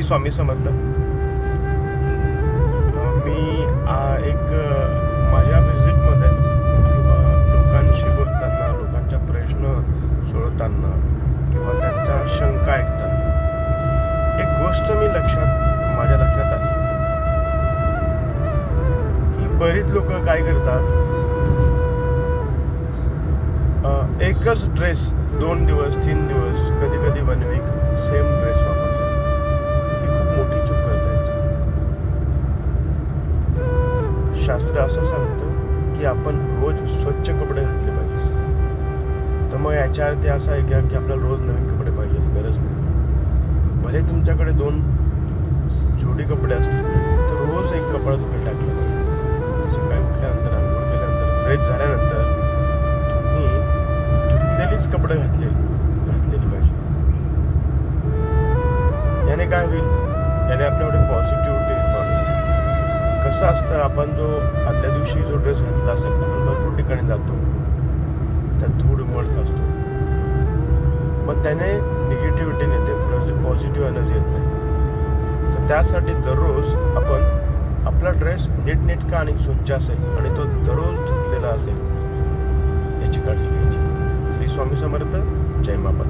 स्वामी समर्थ. मी एक माझ्या व्हिजिटमध्ये किंवा लोकांशी बोलताना, लोकांच्या प्रश्न सोडवताना किंवा त्यांच्या शंका ऐकताना एक गोष्ट माझ्या लक्षात आली की बरीच लोक काय करतात, एकच ड्रेस 2 दिवस 3 दिवस कधी कधी 1 वीक सेम ड्रेस वापरतात. ही खूप मोठी चूक करतायत. शास्त्र असं सांगतं की आपण रोज स्वच्छ कपडे घातले पाहिजे. तर मग याच्या अर्थ असा आहे की आपल्याला रोज नवीन कपडे पाहिजे, गरज नाही. भले तुमच्याकडे 2 जोडी कपडे असतील तर रोज एक कपडा धुवून टाकला पाहिजे. सकाळी उठल्यानंतर, आंघोळ केल्यानंतर, फ्रेश झाल्यानंतर धुतलेलीच कपडे घातलेली पाहिजे. याने काय होईल, याने आपल्याकडे पॉझिटिव्हिटी निर्माण होईल. कसं असतं, आपण जो आदल्या दिवशी जो ड्रेस घातला असेल, आपण भरपूर ठिकाणी जातो, त्यात धूळ मळस असतो, मग त्याने निगेटिव्हिटी येते, पॉझिटिव्ह एनर्जी येत नाही. तर त्यासाठी दररोज आपण आपला ड्रेस नीटनेटका आणि स्वच्छ असेल आणि तो दररोज धुतलेला असेल याची काळजी घ्यायची. श्री स्वामी समर्थ. जय माता.